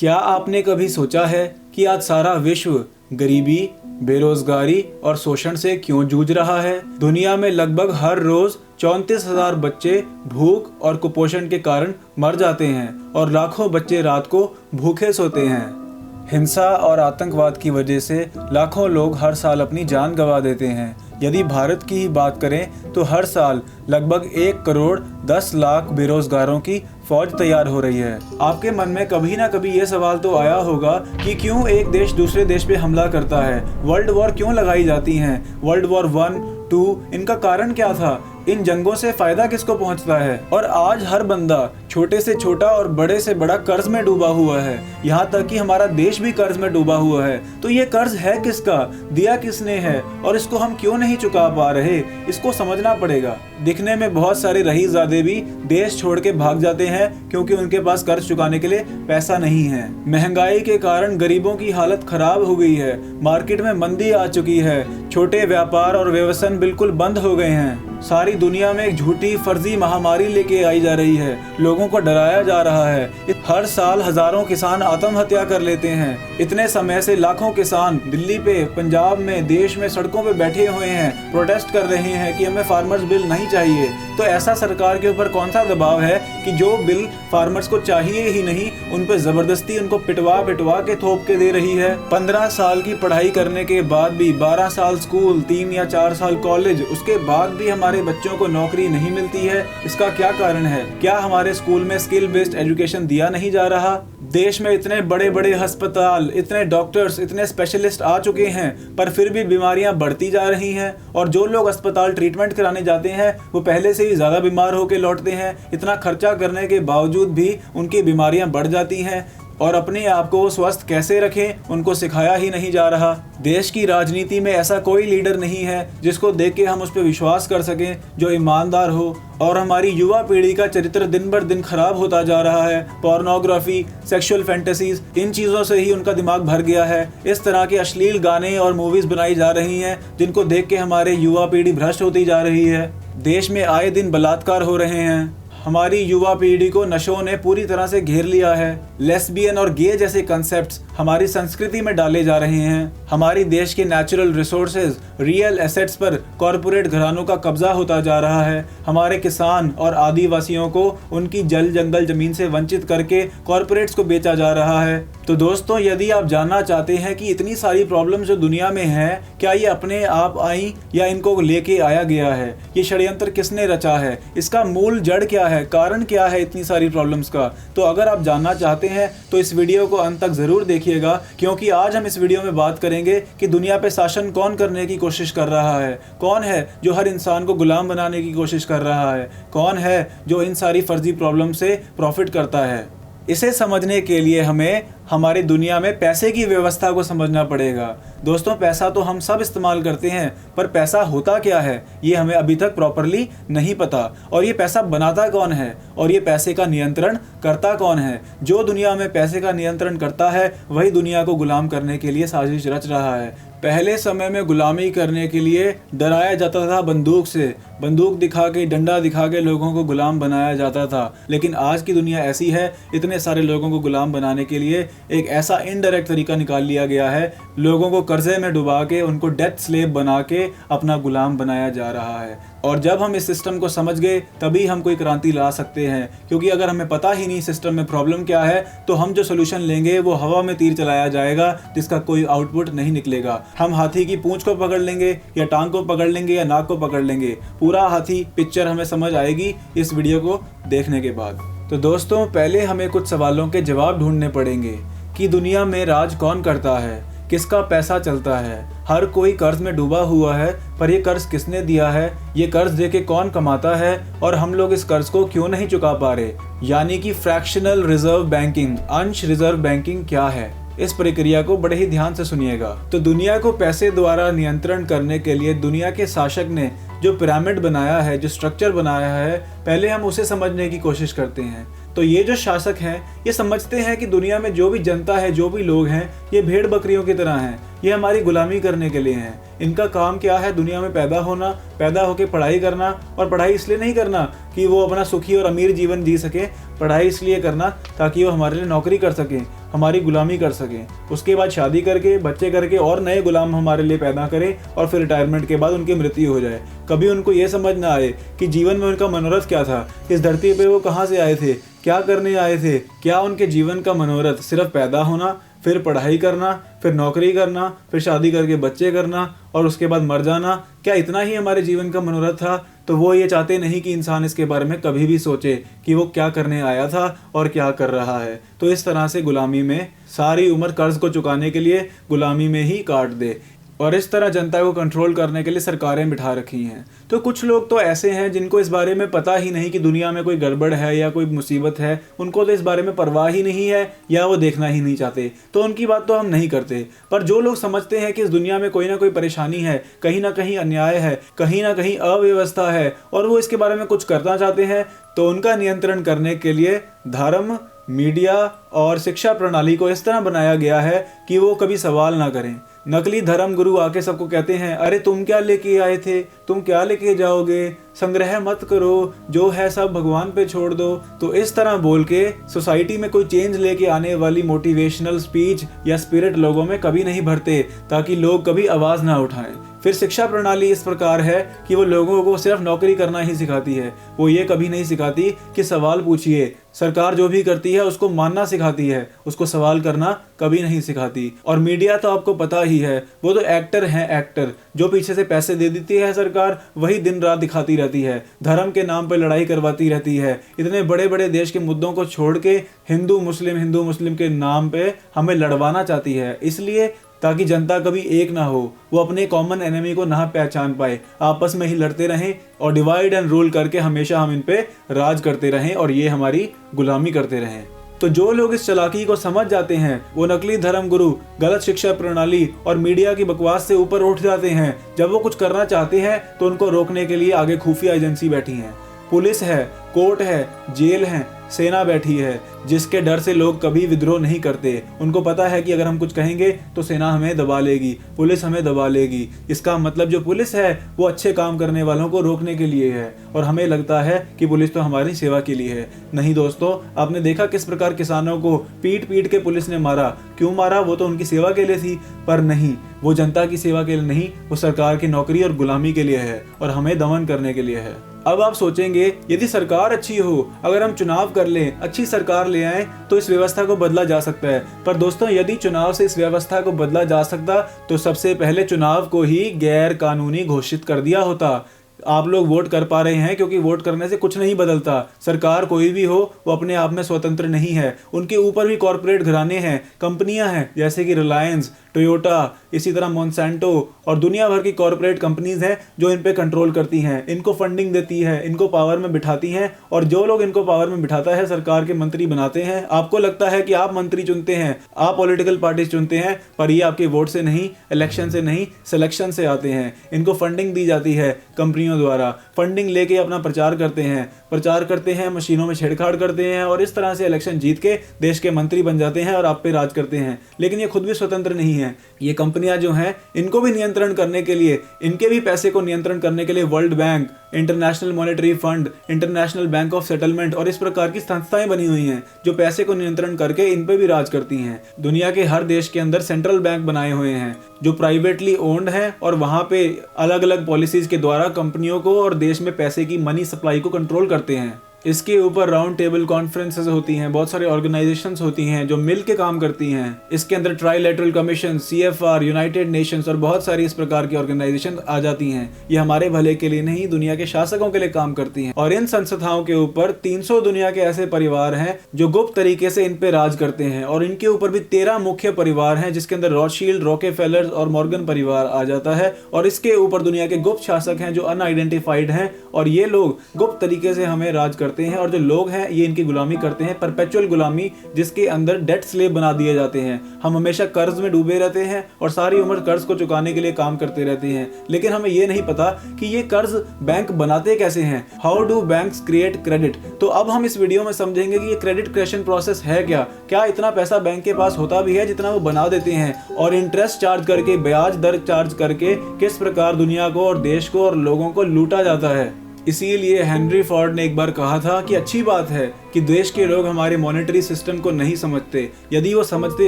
क्या आपने कभी सोचा है कि आज सारा विश्व गरीबी, बेरोजगारी और शोषण से क्यों जूझ रहा है? दुनिया में लगभग हर रोज 34,000 बच्चे भूख और कुपोषण के कारण मर जाते हैं और लाखों बच्चे रात को भूखे सोते हैं। हिंसा और आतंकवाद की वजह से लाखों लोग हर साल अपनी जान गंवा देते हैं। यदि भारत की ही बात करें तो हर साल लगभग 1 करोड़ 10 लाख बेरोजगारों की फौज तैयार हो रही है। आपके मन में कभी ना कभी ये सवाल तो आया होगा कि क्यों एक देश दूसरे देश पे हमला करता है, वर्ल्ड वॉर क्यों लगाई जाती हैं, वर्ल्ड वॉर 1, 2, इनका कारण क्या था, इन जंगों से फायदा किसको पहुंचता है। और आज हर बंदा छोटे से छोटा और बड़े से बड़ा कर्ज में डूबा हुआ है, यहाँ तक कि हमारा देश भी कर्ज में डूबा हुआ है। तो ये कर्ज है किसका, दिया किसने है और इसको हम क्यों नहीं चुका पा रहे, इसको समझना पड़ेगा। दिखने में बहुत सारे रईसज़ादे भी देश छोड़ के भाग जाते हैं क्योंकि उनके पास कर्ज चुकाने के लिए पैसा नहीं है। महंगाई के कारण गरीबों की हालत खराब हो गई है, मार्केट में मंदी आ चुकी है, छोटे व्यापार और व्यवसाय बिल्कुल बंद हो गए हैं। सारी दुनिया में एक झूठी फर्जी महामारी लेके आई जा रही है, लोगों को डराया जा रहा है। हर साल हजारों किसान आत्महत्या कर लेते हैं। इतने समय से लाखों किसान दिल्ली पे, पंजाब में, देश में सड़कों पे बैठे हुए हैं, प्रोटेस्ट कर रहे हैं कि हमें फार्मर्स बिल नहीं चाहिए। तो ऐसा सरकार के ऊपर कौन सा दबाव है कि जो बिल फार्मर्स को चाहिए ही नहीं, उन पे जबरदस्ती उनको पिटवा के थोप के दे रही है। 15 साल की पढ़ाई करने के बाद भी, 12 साल स्कूल, 3 या 4 साल कॉलेज, उसके बाद भी हमारे बच्चों को नौकरी नहीं मिलती है। इसका क्या कारण है? क्या हमारे स्कूल में स्किल बेस्ड एजुकेशन दिया नहीं जा रहा? देश में इतने बड़े बड़े अस्पताल, इतने डॉक्टर्स, इतने स्पेशलिस्ट आ चुके हैं, पर फिर भी बीमारियां बढ़ती जा रही हैं। और जो लोग अस्पताल ट्रीटमेंट कराने जाते हैं वो पहले से ही ज़्यादा बीमार होकर लौटते हैं। इतना खर्चा करने के बावजूद भी उनकी बीमारियां बढ़ जाती हैं और अपने आप को स्वस्थ कैसे रखें उनको सिखाया ही नहीं जा रहा। देश की राजनीति में ऐसा कोई लीडर नहीं है जिसको देख के हम उस पर विश्वास कर सकें, जो ईमानदार हो। और हमारी युवा पीढ़ी का चरित्र दिन बर दिन खराब होता जा रहा है। पोर्नोग्राफी, सेक्सुअल फैंटेसीज, इन चीज़ों से ही उनका दिमाग भर गया है। इस तरह के अश्लील गाने और मूवीज़ बनाई जा रही हैं जिनको देख के हमारे युवा पीढ़ी भ्रष्ट होती जा रही है। देश में आए दिन बलात्कार हो रहे हैं। हमारी युवा पीढ़ी को नशों ने पूरी तरह से घेर लिया है। लेस्बियन और गे जैसे कंसेप्ट्स हमारी संस्कृति में डाले जा रहे हैं। हमारी देश के नेचुरल रिसोर्सेज, रियल एसेट्स पर कॉरपोरेट घरानों का कब्जा होता जा रहा है। हमारे किसान और आदिवासियों को उनकी जल जंगल जमीन से वंचित करके कॉरपोरेट्स को बेचा जा रहा है। तो दोस्तों, यदि आप जानना चाहते हैं कि इतनी सारी प्रॉब्लम्स जो दुनिया में हैं, क्या ये अपने आप आई या इनको लेके आया गया है, ये षड्यंत्र किसने रचा है, इसका मूल जड़ क्या है, कारण क्या है इतनी सारी प्रॉब्लम्स का, तो अगर आप जानना चाहते हैं तो इस वीडियो को अंत तक जरूर देखिएगा। क्योंकि आज हम इस वीडियो में बात करेंगे कि दुनिया पे शासन कौन करने की कोशिश कर रहा है, कौन है जो हर इंसान को गुलाम बनाने की कोशिश कर रहा है, कौन है जो इन सारी फर्जी प्रॉब्लम से प्रॉफिट करता है। इसे समझने के लिए हमें हमारी दुनिया में पैसे की व्यवस्था को समझना पड़ेगा। दोस्तों, पैसा तो हम सब इस्तेमाल करते हैं, पर पैसा होता क्या है ये हमें अभी तक प्रॉपरली नहीं पता। और ये पैसा बनाता कौन है और ये पैसे का नियंत्रण करता कौन है? जो दुनिया में पैसे का नियंत्रण करता है वही दुनिया को गुलाम करने के लिए साजिश रच रहा है। पहले समय में गुलामी करने के लिए डराया जाता था बंदूक से, बंदूक दिखा के, डंडा दिखा के लोगों को गुलाम बनाया जाता था। लेकिन आज की दुनिया ऐसी है, इतने सारे लोगों को गुलाम बनाने के लिए एक ऐसा इनडायरेक्ट तरीका निकाल लिया गया है, लोगों को कर्जे में डुबा के, उनको डेथ स्लेव बना के अपना गुलाम बनाया जा रहा है। और जब हम इस सिस्टम को समझ गए तभी हम कोई क्रांति ला सकते हैं। क्योंकि अगर हमें पता ही नहीं सिस्टम में प्रॉब्लम क्या है तो हम जो सोल्यूशन लेंगे वो हवा में तीर चलाया जाएगा जिसका कोई आउटपुट नहीं निकलेगा। हम हाथी की पूंछ को पकड़ लेंगे या टांग को पकड़ लेंगे या नाक को पकड़ लेंगे, पूरा हाथी पिक्चर हमें समझ आएगी इस वीडियो को देखने के बाद। तो दोस्तों, पहले हमें कुछ सवालों के जवाब ढूंढने पड़ेंगे कि दुनिया में राज कौन करता है, किसका पैसा चलता है। हर कोई कर्ज में डूबा हुआ है, पर ये कर्ज किसने दिया है, ये कर्ज देके कौन कमाता है और हम लोग इस कर्ज को क्यों नहीं चुका पा रहे। यानी कि फ्रैक्शनल रिजर्व बैंकिंग, अंश रिजर्व बैंकिंग क्या है, इस प्रक्रिया को बड़े ही ध्यान से सुनिएगा। तो दुनिया को पैसे द्वारा नियंत्रण करने के लिए दुनिया के शासक ने जो पिरामिड बनाया है, जो स्ट्रक्चर बनाया है, पहले हम उसे समझने की कोशिश करते हैं। तो ये जो शासक हैं ये समझते हैं कि दुनिया में जो भी जनता है, जो भी लोग हैं, ये भेड़ बकरियों की तरह हैं। ये हमारी गुलामी करने के लिए हैं। इनका काम क्या है? दुनिया में पैदा होना, पैदा होकर पढ़ाई करना, और पढ़ाई इसलिए नहीं करना कि वो अपना सुखी और अमीर जीवन जी सके, पढ़ाई इसलिए करना ताकि वो हमारे लिए नौकरी कर सकें, हमारी गुलामी कर सकें। उसके बाद शादी करके, बच्चे करके और नए गुलाम हमारे लिए पैदा करें, और फिर रिटायरमेंट के बाद उनकी मृत्यु हो जाए। कभी उनको ये समझ ना आए कि जीवन में उनका मनोरथ क्या था, इस धरती पे वो कहाँ से आए थे, क्या करने आए थे। क्या उनके जीवन का मनोरथ सिर्फ पैदा होना, फिर पढ़ाई करना, फिर नौकरी करना, फिर शादी करके बच्चे करना और उसके बाद मर जाना? क्या इतना ही हमारे जीवन का मनोरथ था? तो वो ये चाहते नहीं कि इंसान इसके बारे में कभी भी सोचे कि वो क्या करने आया था और क्या कर रहा है। तो इस तरह से गुलामी में सारी उम्र कर्ज को चुकाने के लिए गुलामी में ही काट दे, और इस तरह जनता को कंट्रोल करने के लिए सरकारें बिठा रखी हैं। तो कुछ लोग तो ऐसे हैं जिनको इस बारे में पता ही नहीं कि दुनिया में कोई गड़बड़ है या कोई मुसीबत है। उनको तो इस बारे में परवाह ही नहीं है, या वो देखना ही नहीं चाहते, तो उनकी बात तो हम नहीं करते। पर जो लोग समझते हैं कि इस दुनिया में कोई ना कोई परेशानी है, कहीं ना कहीं अन्याय है, कहीं ना कहीं अव्यवस्था है, और वो इसके बारे में कुछ करना चाहते हैं, तो उनका नियंत्रण करने के लिए धर्म, मीडिया और शिक्षा प्रणाली को इस तरह बनाया गया है कि वो कभी सवाल ना करें। नकली धर्म गुरु आके सबको कहते हैं, अरे तुम क्या लेके आए थे, तुम क्या लेके जाओगे, संग्रह मत करो, जो है सब भगवान पे छोड़ दो। तो इस तरह बोल के सोसाइटी में कोई चेंज लेके आने वाली मोटिवेशनल स्पीच या स्पिरिट लोगों में कभी नहीं भरते, ताकि लोग कभी आवाज ना उठाएं। फिर शिक्षा प्रणाली इस प्रकार है कि वो लोगों को सिर्फ नौकरी करना ही सिखाती है, वो ये कभी नहीं सिखाती कि सवाल पूछिए। सरकार जो भी करती है उसको मानना सिखाती है, उसको सवाल करना कभी नहीं सिखाती। और मीडिया तो आपको पता ही है, वो तो एक्टर हैं, एक्टर जो पीछे से पैसे दे देती है सरकार, वही दिन रात दिखाती रहती है, धर्म के नाम पर लड़ाई करवाती रहती है। इतने बड़े बड़े देश के मुद्दों को छोड़ के हिंदू मुस्लिम के नाम पे हमें लड़वाना चाहती है, इसलिए ताकि जनता कभी एक ना हो, वो अपने कॉमन एनिमी को ना पहचान पाए, आपस में ही लड़ते रहें और डिवाइड एंड रूल करके हमेशा हम इन पे राज करते रहें और ये हमारी गुलामी करते रहें। तो जो लोग इस चालाकी को समझ जाते हैं, वो नकली धर्म गुरु, गलत शिक्षा प्रणाली और मीडिया की बकवास से ऊपर उठ जाते हैं। जब वो कुछ करना चाहते हैं तो उनको रोकने के लिए आगे खुफिया एजेंसी बैठी हैं, पुलिस है, कोर्ट है, जेल है, सेना बैठी है, जिसके डर से लोग कभी विद्रोह नहीं करते। उनको पता है कि अगर हम कुछ कहेंगे तो सेना हमें दबा लेगी, पुलिस हमें दबा लेगी। इसका मतलब जो पुलिस है वो अच्छे काम करने वालों को रोकने के लिए है, और हमें लगता है कि पुलिस तो हमारी सेवा के लिए है। नहीं दोस्तों, आपने देखा किस प्रकार किसानों को पीट पीट के पुलिस ने मारा। क्यों मारा? वो तो उनकी सेवा के लिए थी, पर नहीं, वो जनता की सेवा के लिए नहीं, वो सरकार की नौकरी और गुलामी के लिए है और हमें दमन करने के लिए है। अब आप सोचेंगे, यदि सरकार अच्छी हो, अगर हम चुनाव कर लें, अच्छी सरकार ले आए, तो इस व्यवस्था को बदला जा सकता है। पर दोस्तों, यदि चुनाव से इस व्यवस्था को बदला जा सकता तो सबसे पहले चुनाव को ही गैर कानूनी घोषित कर दिया होता। आप लोग वोट कर पा रहे हैं क्योंकि वोट करने से कुछ नहीं बदलता। सरकार कोई भी हो, वो अपने आप में स्वतंत्र नहीं है, उनके ऊपर भी कॉरपोरेट घराने हैं, कंपनियां हैं, जैसे कि रिलायंस, टोयोटा, इसी तरह मोन्सेंटो और दुनिया भर की कॉरपोरेट कंपनीज हैं जो इन पे कंट्रोल करती हैं, इनको फंडिंग देती है, इनको पावर में बिठाती हैं, और जो लोग इनको पावर में बिठाता है सरकार के मंत्री बनाते हैं। आपको लगता है कि आप मंत्री चुनते हैं, आप पॉलिटिकल पार्टी चुनते हैं, पर ये आपके वोट से नहीं, इलेक्शन से नहीं, सिलेक्शन से आते हैं। इनको फंडिंग दी जाती है कंपनियों द्वारा, फंडिंग लेके अपना प्रचार करते हैं, मशीनों में छेड़छाड़ करते हैं, और इस तरह से इलेक्शन जीत के देश के मंत्री बन जाते हैं और आप पे राज करते हैं। लेकिन ये खुद भी स्वतंत्र नहीं है। ये कंपनियां जो हैं, इनको भी नियंत्रण करने के लिए, इनके भी पैसे को नियंत्रण करने के लिए world bank, international monetary fund, international bank of settlement और इस प्रकार की संस्थाएं बनी हुई हैं जो पैसे को नियंत्रण करके इन पे भी राज करती हैं। दुनिया के हर देश के अंदर सेंट्रल बैंक बनाए हुए हैं जो प्राइवेटली ओन्ड हैं, और वहां पे अलग अलग पॉलिसीज के द्वारा कंपनियों को और देश में पैसे की मनी सप्लाई को कंट्रोल करते हैं। इसके ऊपर राउंड टेबल कॉन्फ्रेंसेस होती हैं, बहुत सारी ऑर्गेनाइजेशंस होती हैं जो मिल के काम करती हैं। इसके अंदर trilateral commission, CFR, United Nations और बहुत सारी इस प्रकार की ऑर्गेनाइजेशन आ जाती हैं। ये हमारे भले के लिए नहीं, दुनिया के शासकों के लिए काम करती हैं। और इन संस्थाओं के ऊपर 300 दुनिया के ऐसे परिवार हैं जो गुप्त तरीके से इन पे राज करते हैं, और इनके ऊपर भी 13 मुख्य परिवार हैं, जिसके अंदर रॉथशील्ड, रॉकेफेलर और मॉर्गन परिवार आ जाता है। और इसके ऊपर दुनिया के गुप्त शासक हैं जो अनआइडेंटिफाइड हैं, और ये लोग गुप्त तरीके से हमें राज करते करते हैं और जो लोग हैं ये इनकी गुलामी करते हैं, परपेचुअल गुलामी, जिसके अंदर डेट स्लेव बना दिए जाते हैं। हम हमेशा कर्ज में डूबे रहते हैं और सारी उम्र कर्ज को चुकाने के लिए काम करते रहते हैं, लेकिन हमें ये नहीं पता कि ये कर्ज बैंक बनाते कैसे हैं। How do banks create credit? तो अब हम इस वीडियो में समझेंगे कि ये क्रेडिट क्रिएशन प्रोसेस है क्या इतना पैसा बैंक के पास होता भी है जितना वो बना देते हैं, और इंटरेस्ट चार्ज करके, ब्याज दर चार्ज करके किस प्रकार दुनिया को और देश को और लोगों को लूटा जाता है। इसीलिए हेनरी फोर्ड ने एक बार कहा था कि अच्छी बात है कि देश के लोग हमारे मॉनेटरी सिस्टम को नहीं समझते। यदि वो समझते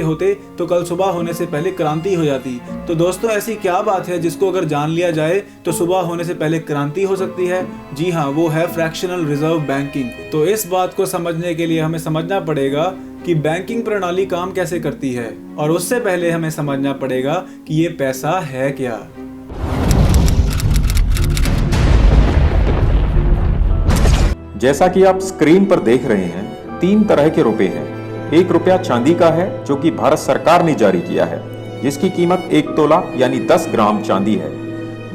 होते तो कल सुबह होने से पहले क्रांति हो जाती। तो दोस्तों, ऐसी क्या बात है जिसको अगर जान लिया जाए तो सुबह होने से पहले क्रांति हो सकती है? जी हाँ, वो है फ्रैक्शनल रिजर्व बैंकिंग। तो इस बात को समझने के लिए हमें समझना पड़ेगा कि बैंकिंग प्रणाली काम कैसे करती है, और उससे पहले हमें समझना पड़ेगा कि ये पैसा है क्या। जैसा कि आप स्क्रीन पर देख रहे हैं, 3 तरह के रुपए हैं। 1 रुपया चांदी का है जो कि भारत सरकार ने जारी किया है, जिसकी कीमत 1 तोला यानी 10 ग्राम चांदी है।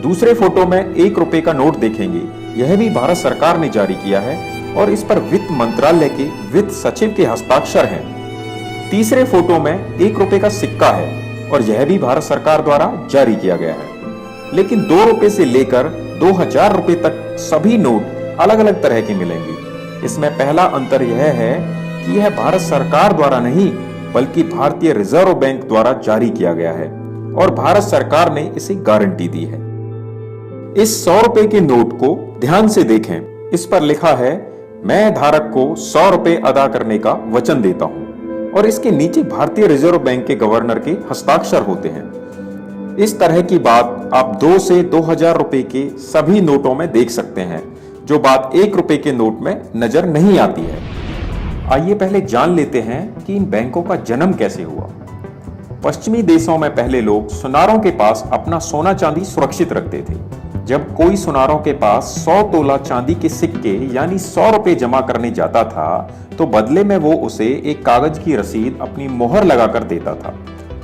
दूसरे फोटो में 1 रुपए का नोट देखेंगे, यह भी भारत सरकार ने जारी किया है और इस पर वित्त मंत्रालय के वित्त सचिव के हस्ताक्षर हैं। तीसरे फोटो में 1 रुपए का सिक्का है और यह भी भारत सरकार द्वारा जारी किया गया है। लेकिन 2 रुपए से लेकर 2000 रुपए तक सभी नोट अलग अलग तरह के मिलेंगे। इसमें पहला अंतर यह है कि यह भारत सरकार द्वारा नहीं बल्कि भारतीय रिजर्व बैंक द्वारा जारी किया गया है और भारत सरकार ने इसे गारंटी दी है। इस 100 रुपए के नोट को ध्यान से देखें। इस पर लिखा है, मैं धारक को 100 रुपए अदा करने का वचन देता हूं, और इसके नीचे भारतीय रिजर्व बैंक के गवर्नर के हस्ताक्षर होते हैं। इस तरह की बात आप 2 से 2000 रुपए के सभी नोटों में देख सकते हैं, जो बात 1 रुपए के नोट में नजर नहीं आती है। आइए पहले जान लेते हैं कि इन बैंकों का जन्म कैसे हुआ। पश्चिमी देशों में पहले लोग सुनारों के पास अपना सोना चांदी सुरक्षित रखते थे। जब कोई सुनारों के पास 100 तोला चांदी के सिक्के यानी 100 रुपए जमा करने जाता था तो बदले में वो उसे एक कागज की रसीद अपनी मोहर लगाकर देता था,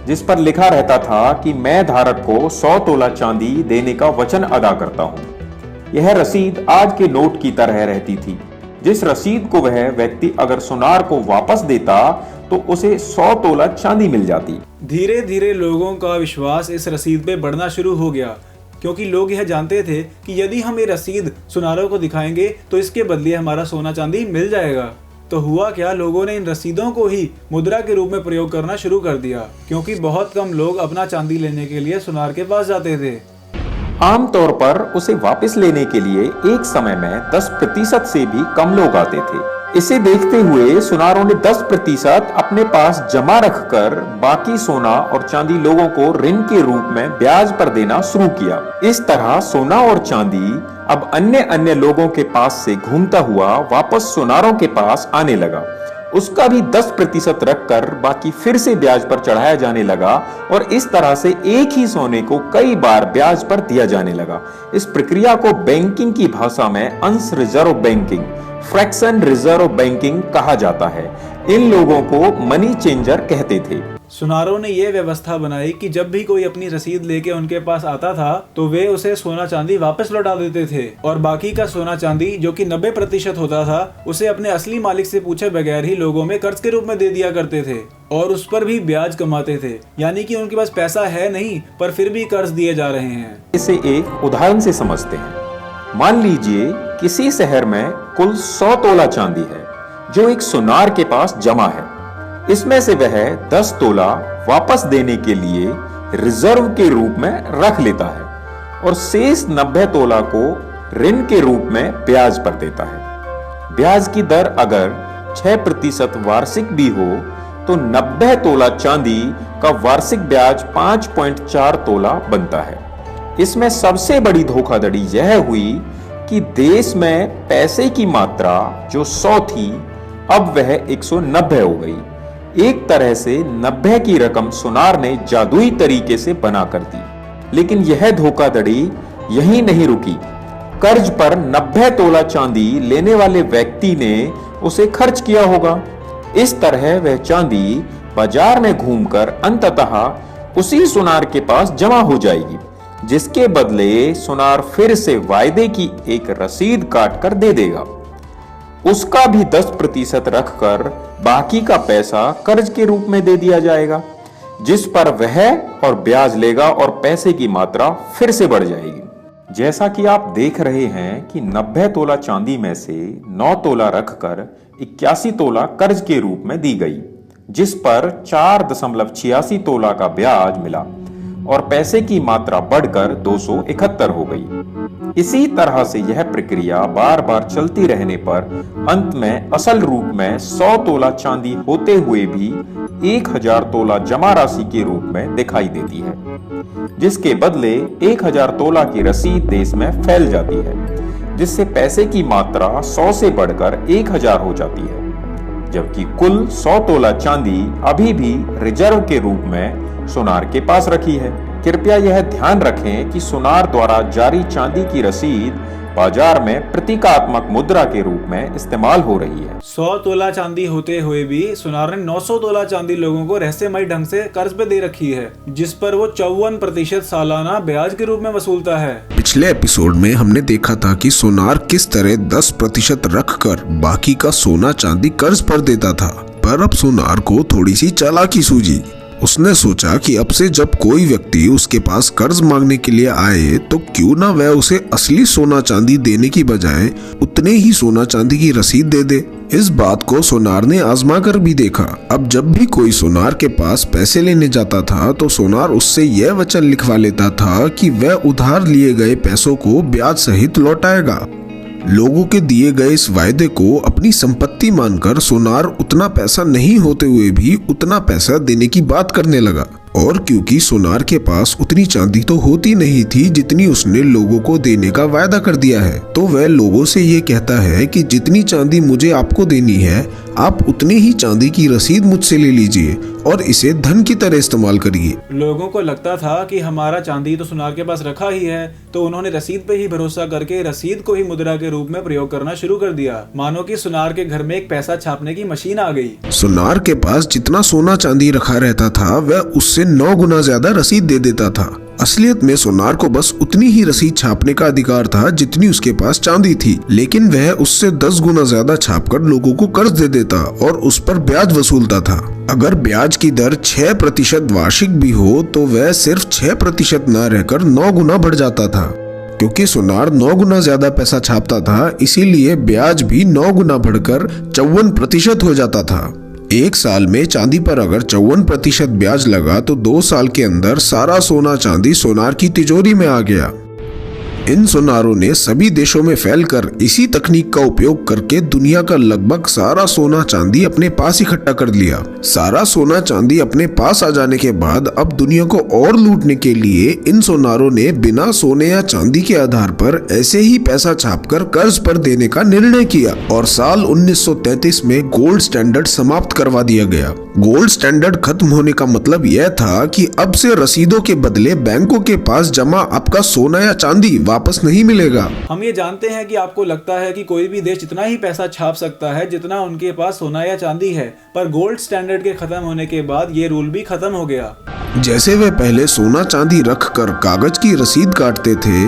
जिस पर लिखा रहता था कि मैं धारक को 100 तोला चांदी देने का वचन अदा करता हूं। यह रसीद आज के नोट की तरह रहती थी। जिस रसीद को वह व्यक्ति अगर सुनार को वापस देता तो उसे 100 तोला चांदी मिल जाती। धीरे धीरे लोगों का विश्वास इस रसीद पे बढ़ना शुरू हो गया, क्योंकि लोग यह जानते थे कि यदि हम ये रसीद सुनारों को दिखाएंगे तो इसके बदले हमारा सोना चांदी मिल जाएगा। तो हुआ क्या, लोगों ने इन रसीदों को ही मुद्रा के रूप में प्रयोग करना शुरू कर दिया, क्योंकि बहुत कम लोग अपना चांदी लेने के लिए सुनार के पास जाते थे। आमतौर पर उसे वापस लेने के लिए एक समय में 10% से भी कम लोग आते थे। इसे देखते हुए सुनारों ने 10% अपने पास जमा रखकर बाकी सोना और चांदी लोगों को ऋण के रूप में ब्याज पर देना शुरू किया। इस तरह सोना और चांदी अब अन्य लोगों के पास से घूमता हुआ वापस सुनारों के पास आने लगा। उसका भी 10% रखकर बाकी फिर से ब्याज पर चढ़ाया जाने लगा और इस तरह से एक ही सोने को कई बार ब्याज पर दिया जाने लगा। इस प्रक्रिया को बैंकिंग की भाषा में अंश reserve banking, fraction reserve banking कहा जाता है। इन लोगों को मनी चेंजर कहते थे। सुनारों ने यह व्यवस्था बनाई कि जब भी कोई अपनी रसीद लेके उनके पास आता था तो वे उसे सोना चांदी वापस लौटा देते थे, और बाकी का सोना चांदी जो कि 90% होता था उसे अपने असली मालिक से पूछे बगैर ही लोगों में कर्ज के रूप में दे दिया करते थे, और उस पर भी ब्याज कमाते थे। यानी कि उनके पास पैसा है नहीं पर फिर भी कर्ज दिए जा रहे हैं। इसे एक उदाहरण से समझते हैं। मान लीजिए किसी शहर में कुल 100 तोला चांदी है जो एक सुनार के पास जमा है। इसमें से वह 10 तोला वापस देने के लिए रिजर्व के रूप में रख लेता है और शेष 90 तोला को ऋण के रूप में ब्याज पर देता है। ब्याज की दर अगर 6% वार्षिक भी हो तो 90 तोला चांदी का वार्षिक ब्याज 5.4 तोला बनता है। इसमें सबसे बड़ी धोखाधड़ी यह हुई कि देश में पैसे की मात्रा जो 100 थी अब वह 190 हो गई। एक तरह से 90 की रकम सुनार ने जादुई तरीके से बना कर दी। लेकिन यह धोखाधड़ी यहीं नहीं रुकी। कर्ज पर 90 तोला चांदी लेने वाले व्यक्ति ने उसे खर्च किया होगा। इस तरह वह चांदी बाजार में घूमकर अंततः उसी सुनार के पास जमा हो जाएगी, जिसके बदले सुनार फिर से वायदे की एक रसीद काट कर दे देगा। उसका भी 10% रखकर बाकी का पैसा कर्ज के रूप में दे दिया जाएगा, जिस पर वह और ब्याज लेगा और पैसे की मात्रा फिर से बढ़ जाएगी। जैसा कि आप देख रहे हैं कि 90 तोला चांदी में से 9 तोला रखकर 81 तोला कर्ज के रूप में दी गई, जिस पर 4.86 तोला का ब्याज मिला और पैसे की मात्रा बढ़कर 271 हो गई। इसी तरह से यह प्रक्रिया बार बार चलती रहने पर अंत में असल रूप में 100 तोला चांदी होते हुए भी 1000 तोला जमा राशि के रूप में दिखाई देती है, जिसके बदले 1000 तोला की रसीद देश में फैल जाती है, जिससे पैसे की मात्रा 100 से बढ़कर 1000 हो जाती है, जबकि कुल 100 तोला चांदी अभी भी रिजर्व के रूप में सोनार के पास रखी है। कृपया यह ध्यान रखें कि सोनार द्वारा जारी चांदी की रसीद बाजार में प्रतीकात्मक मुद्रा के रूप में इस्तेमाल हो रही है। 100 तोला चांदी होते हुए भी सोनार ने 900 तोला चांदी लोगों को रहस्यमयी ढंग से कर्ज पे दे रखी है, जिस पर वो 54% सालाना ब्याज के रूप में वसूलता है। पिछले एपिसोड में हमने देखा था कि सोनार किस तरह 10% रखकर बाकी का सोना चांदी कर्ज पर देता था, पर अब सोनार को थोड़ी सी चालाकी सूझी। उसने सोचा कि अब से जब कोई व्यक्ति उसके पास कर्ज मांगने के लिए आए तो क्यों ना वह उसे असली सोना चांदी देने की बजाय उतने ही सोना चांदी की रसीद दे दे। इस बात को सोनार ने आजमा कर भी देखा। अब जब भी कोई सोनार के पास पैसे लेने जाता था तो सोनार उससे यह वचन लिखवा लेता था कि वह उधार लिए गए पैसों को ब्याज सहित लौटाएगा। लोगों के दिए गए इस वायदे को अपनी संपत्ति मानकर सोनार उतना पैसा नहीं होते हुए भी उतना पैसा देने की बात करने लगा। और क्योंकि सोनार के पास उतनी चांदी तो होती नहीं थी जितनी उसने लोगों को देने का वायदा कर दिया है, तो वह लोगों से ये कहता है कि जितनी चांदी मुझे आपको देनी है आप उतनी ही चांदी की रसीद मुझसे ले लीजिए और इसे धन की तरह इस्तेमाल करिए। लोगों को लगता था कि हमारा चांदी तो सोनार के पास रखा ही है, तो उन्होंने रसीद पे ही भरोसा करके रसीद को ही मुद्रा के रूप में प्रयोग करना शुरू कर दिया, मानो कि सोनार के घर में एक पैसा छापने की मशीन आ गई। सोनार के पास जितना सोना चांदी रखा रहता था वह उससे 9 गुना ज्यादा रसीद दे देता था। असलियत में सोनार को बस उतनी ही रसीद छापने का अधिकार था जितनी उसके पास चांदी थी, लेकिन वह उससे 10 गुना ज्यादा छापकर लोगों को कर्ज दे देता और उस पर ब्याज वसूलता था। अगर ब्याज की दर 6% वार्षिक भी हो तो वह सिर्फ 6% न रहकर 9 गुना बढ़ जाता था। क्योंकि सोनार 9 गुना ज्यादा पैसा छापता था, इसीलिए ब्याज भी 9 गुना बढ़कर 54% हो जाता था। एक साल में चांदी पर अगर 54% ब्याज लगा तो 2 साल के अंदर सारा सोना चांदी सोनार की तिजोरी में आ गया। इन सोनारों ने सभी देशों में फैलकर इसी तकनीक का उपयोग करके दुनिया का लगभग सारा सोना चांदी अपने पास इकट्ठा कर लिया। सारा सोना चांदी अपने पास आ जाने के बाद अब दुनिया को और लूटने के लिए इन सोनारों ने बिना सोने या चांदी के आधार पर ऐसे ही पैसा छापकर कर्ज पर देने का निर्णय किया और साल 1933 में गोल्ड स्टैंडर्ड समाप्त करवा दिया गया। गोल्ड स्टैंडर्ड खत्म होने का मतलब यह था कि अब से रसीदों के बदले बैंकों के पास जमा आपका सोना या चांदी वापस नहीं मिलेगा। हम ये जानते हैं कि आपको लगता है कि कोई भी देश जितना ही पैसा छाप सकता है जितना उनके पास सोना या चांदी है, पर गोल्ड स्टैंडर्ड के खत्म होने के बाद ये रूल भी खत्म हो गया। जैसे वे पहले सोना चांदी रखकर कागज की रसीद काटते थे,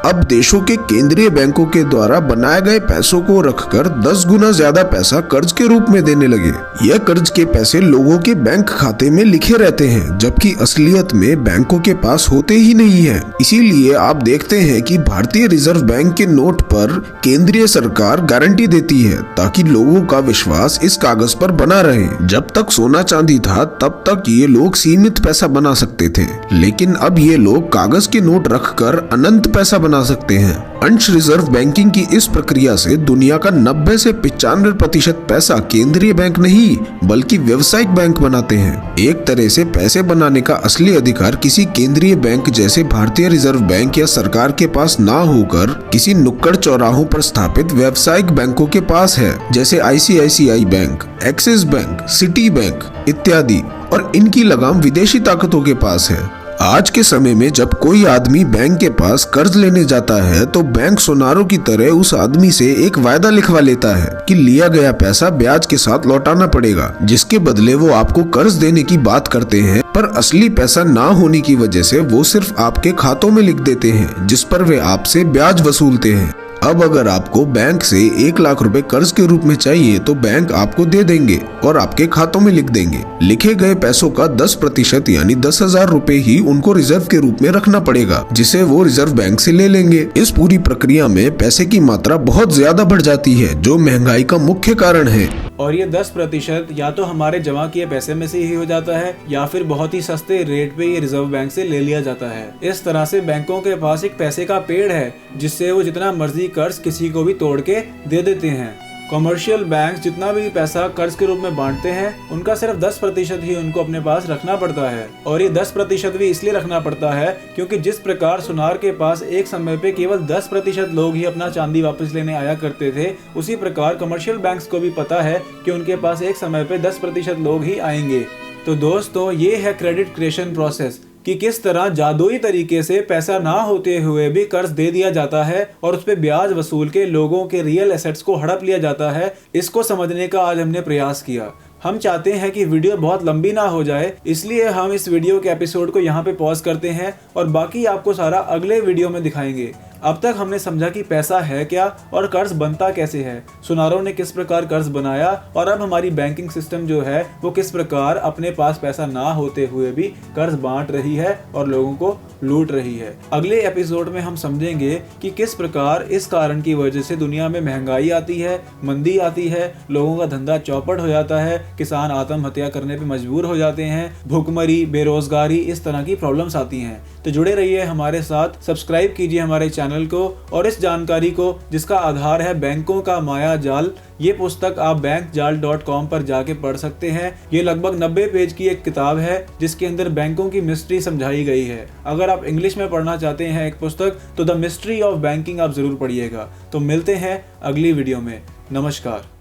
अब देशों के केंद्रीय बैंकों के द्वारा बनाए गए पैसों को रखकर 10 गुना ज्यादा पैसा कर्ज के रूप में देने लगे। यह कर्ज के पैसे लोगों के बैंक खाते में लिखे रहते हैं, जबकि असलियत में बैंकों के पास होते ही नहीं है। इसीलिए आप देखते हैं कि भारतीय रिजर्व बैंक के नोट पर केंद्रीय सरकार गारंटी देती है ताकि लोगों का विश्वास इस कागज पर बना रहे। जब तक सोना चांदी था तब तक ये लोग सीमित पैसा बना सकते थे, लेकिन अब ये लोग कागज के नोट रखकर अनंत पैसा बना सकते हैं। अंश रिजर्व बैंकिंग की इस प्रक्रिया से दुनिया का 90 से 95% पैसा केंद्रीय बैंक नहीं बल्कि व्यावसायिक बैंक बनाते हैं। एक तरह से पैसे बनाने का असली अधिकार किसी केंद्रीय बैंक जैसे भारतीय रिजर्व बैंक या सरकार के पास ना होकर किसी नुक्कड़ चौराहों पर स्थापित व्यावसायिक बैंकों के पास है, जैसे ICICI bank, axis bank, city bank इत्यादि, और इनकी लगाम विदेशी ताकतों के पास है। आज के समय में जब कोई आदमी बैंक के पास कर्ज लेने जाता है तो बैंक सोनारों की तरह उस आदमी से एक वायदा लिखवा लेता है कि लिया गया पैसा ब्याज के साथ लौटाना पड़ेगा, जिसके बदले वो आपको कर्ज देने की बात करते हैं, पर असली पैसा ना होने की वजह से वो सिर्फ आपके खातों में लिख देते हैं, जिस पर वे आपसे ब्याज वसूलते हैं। अब अगर आपको बैंक से 1 लाख रुपए कर्ज के रूप में चाहिए तो बैंक आपको दे देंगे और आपके खातों में लिख देंगे। लिखे गए पैसों का 10% यानी 10,000 रुपए ही उनको रिजर्व के रूप में रखना पड़ेगा, जिसे वो रिजर्व बैंक से ले लेंगे। इस पूरी प्रक्रिया में पैसे की मात्रा बहुत ज्यादा बढ़ जाती है, जो महंगाई का मुख्य कारण है। और ये 10% या तो हमारे जमा किए पैसे में से ही हो जाता है या फिर बहुत ही सस्ते रेट पे ये रिजर्व बैंक से ले लिया जाता है। इस तरह से बैंकों के पास एक पैसे का पेड़ है जिससे वो जितना मर्जी कर्ज किसी को भी तोड़ के दे देते हैं। कमर्शियल बैंक जितना भी पैसा कर्ज के रूप में बांटते हैं उनका सिर्फ 10% ही उनको अपने पास रखना पड़ता है। और ये 10% भी इसलिए रखना पड़ता है क्योंकि जिस प्रकार सुनार के पास एक समय पे केवल 10% लोग ही अपना चांदी वापस लेने आया करते थे, उसी प्रकार कमर्शियल बैंक्स को भी पता है कि उनके पास एक समय पे 10% लोग ही आएंगे। तो दोस्तों, ये है क्रेडिट क्रिएशन प्रोसेस कि किस तरह जादुई तरीके से पैसा ना होते हुए भी कर्ज दे दिया जाता है और उस पे ब्याज वसूल के लोगों के रियल एसेट्स को हड़प लिया जाता है। इसको समझने का आज हमने प्रयास किया। हम चाहते हैं कि वीडियो बहुत लंबी ना हो जाए, इसलिए हम इस वीडियो के एपिसोड को यहाँ पे पॉज करते हैं और बाकी आपको सारा अगले वीडियो में दिखाएंगे। अब तक हमने समझा कि पैसा है क्या और कर्ज बनता कैसे है, सुनारों ने किस प्रकार कर्ज बनाया और अब हमारी बैंकिंग सिस्टम जो है वो किस प्रकार अपने पास पैसा ना होते हुए भी कर्ज बांट रही है और लोगों को लूट रही है। अगले एपिसोड में हम समझेंगे कि किस प्रकार इस कारण की वजह से दुनिया में महंगाई आती है, मंदी आती है, लोगों का धंधा चौपट हो जाता है, किसान आत्महत्या करने पे मजबूर हो जाते हैं, भूखमरी, बेरोजगारी, इस तरह की प्रॉब्लम्स आती हैं। तो जुड़े रहिए हमारे साथ, सब्सक्राइब कीजिए हमारे चैनल को और इस जानकारी को जिसका आधार है बैंकों का माया जाल, ये पुस्तक आप bankjal.com पर जाके पढ़ सकते हैं। ये लगभग 90 पेज की एक किताब है जिसके अंदर बैंकों की मिस्ट्री समझाई गई है। अगर आप इंग्लिश में पढ़ना चाहते हैं एक पुस्तक तो द मिस्ट्री ऑफ बैंकिंग आप जरूर पढ़िएगा। तो मिलते हैं अगली वीडियो में। नमस्कार।